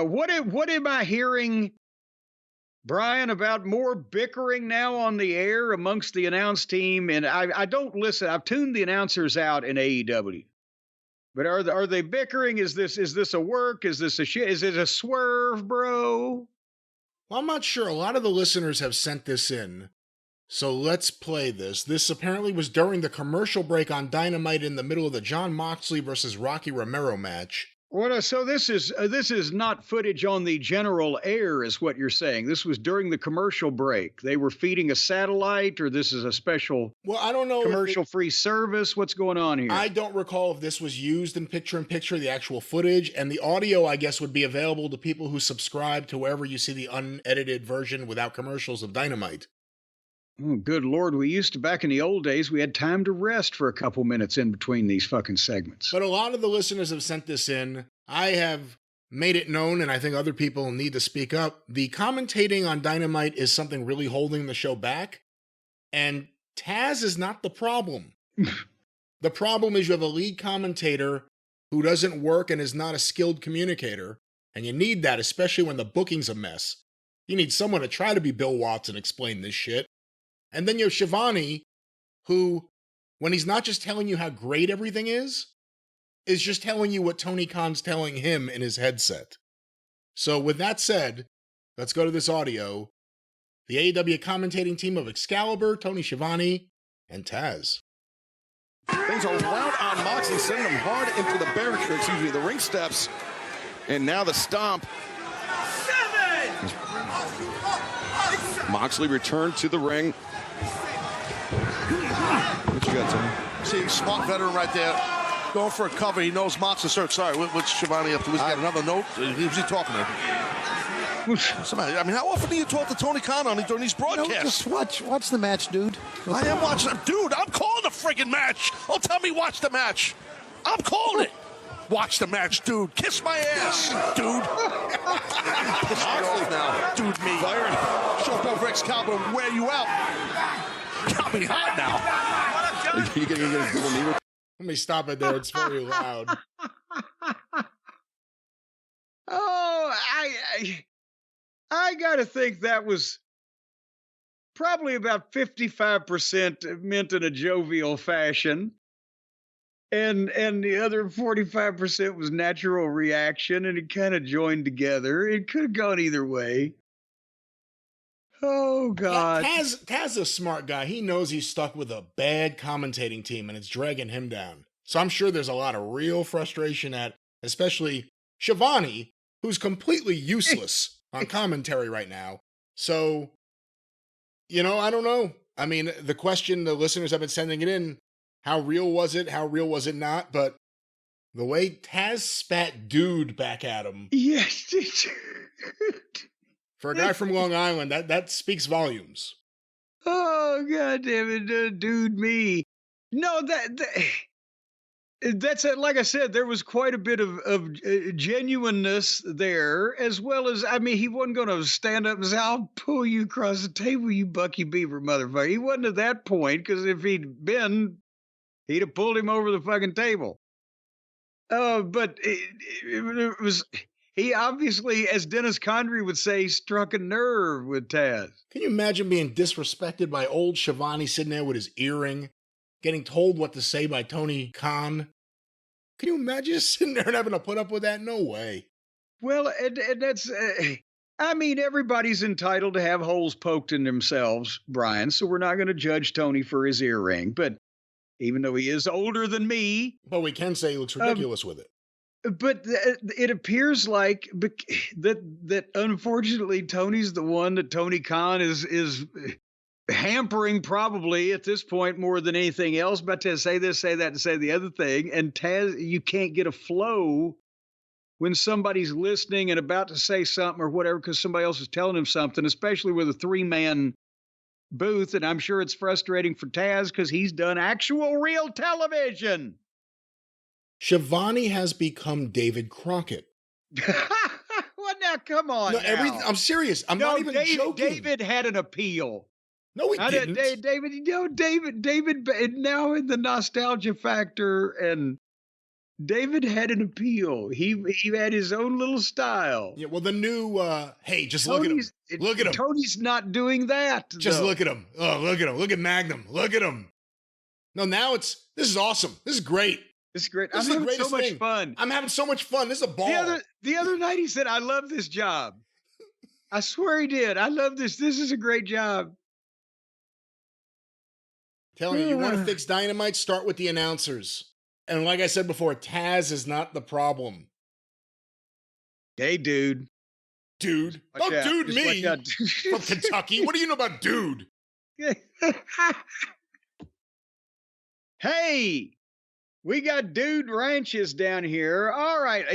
What am I hearing, Brian, about more bickering now on the air amongst the announce team? And I don't listen. I've tuned the announcers out in AEW. But are they bickering? Is this a work? Is this a shit? Is it a swerve, bro? Well, I'm not sure. A lot of the listeners have sent this in. So let's play this. This apparently was during the commercial break on Dynamite in the middle of the Jon Moxley versus Rocky Romero match. Well, so this is not footage on the general air, is what you're saying. This was during the commercial break. They were feeding a satellite, or this is a special I don't know commercial-free service. What's going on here? I don't recall if this was used in picture-in-picture, the actual footage, and the audio, I guess, would be available to people who subscribe to wherever you see the unedited version without commercials of Dynamite. Oh, good Lord. We used to, back in the old days, we had time to rest for a couple minutes in between these fucking segments. But a lot of the listeners have sent this in. I have made it known, and I think other people need to speak up. The commentating on Dynamite is something really holding the show back, and Taz is not the problem. The problem is you have a lead commentator who doesn't work and is not a skilled communicator, and you need that, especially when the booking's a mess. You need someone to try to be Bill Watts and explain this shit. And then you have Shivani, who, when he's not just telling you how great everything is just telling you what Tony Khan's telling him in his headset. So with that said, let's go to this audio. The AEW commentating team of Excalibur, Tony Schiavone, and Taz. Things are wound on Moxley, sending him hard into the barricade, the ring steps. And now the stomp. Moxley returned to the ring. What you got, Tony? See, smart veteran right there. Going for a cover. He knows Moxley. Sorry, what's Schiavone up to? He's got another note. Who's he talking to? Somebody, I mean, how often do you talk to Tony Khan during these broadcasts? Just watch the match, dude. I am watching. Dude, I'm calling the friggin' match. Don't tell me watch the match. I'm calling it. Watch the match, dude. Kiss my ass, dude. Piss me off now. Dude, me. Show up over Excalibur and wear you out. Got me hot now. You getting a double knee? Let me stop it there. It's very loud. Oh, I got to think that was probably about 55% meant in a jovial fashion. And the other 45% was natural reaction, and it kind of joined together. It could have gone either way. Oh, God. Taz is a smart guy. He knows he's stuck with a bad commentating team, and it's dragging him down. So I'm sure there's a lot of real frustration at, especially Shivani, who's completely useless on commentary right now. So, I don't know. I mean, the question the listeners have been sending it in, how real was it? How real was it not? But the way Taz spat dude back at him. Yes. For a guy from Long Island, that speaks volumes. Oh, God damn it, dude, me. No, that's it. Like I said, there was quite a bit of genuineness there, as well as, I mean, he wasn't going to stand up and say, I'll pull you across the table, you Bucky Beaver motherfucker. He wasn't at that point, because if he'd been, he'd have pulled him over the fucking table. But it was... He obviously, as Dennis Condrey would say, struck a nerve with Taz. Can you imagine being disrespected by old Shivani sitting there with his earring, getting told what to say by Tony Khan? Can you imagine just sitting there and having to put up with that? No way. Well, and that's, I mean, everybody's entitled to have holes poked in themselves, Brian, so we're not going to judge Tony for his earring. But even though he is older than me. But we can say he looks ridiculous with it. But it appears like that unfortunately Tony's the one that Tony Khan is hampering probably at this point more than anything else. But to say this, say that, and say the other thing, and Taz, you can't get a flow when somebody's listening and about to say something or whatever because somebody else is telling him something, especially with a 3-man booth. And I'm sure it's frustrating for Taz because he's done actual real television. Shivani has become David Crockett. Well, now, come on. No, I'm serious. I'm not even joking. David had an appeal. No, he didn't. David, now in the nostalgia factor and David had an appeal. He had his own little style. Yeah, well, the new, hey, just look at him. Look at him. Tony's not doing that. Just look at him. Oh, look at him. Look at Magnum. Look at him. No, now this is awesome. This is great. This is great. This I'm is the having so greatest much fun. I'm having so much fun. This is a ball. The other night he said, I love this job. I swear he did. I love this. This is a great job. Telling you want to fix Dynamite, start with the announcers. And like I said before, Taz is not the problem. Hey, dude. Dude. Don't dude me from Kentucky. What do you know about dude? Hey, we got dude ranches down here. All right.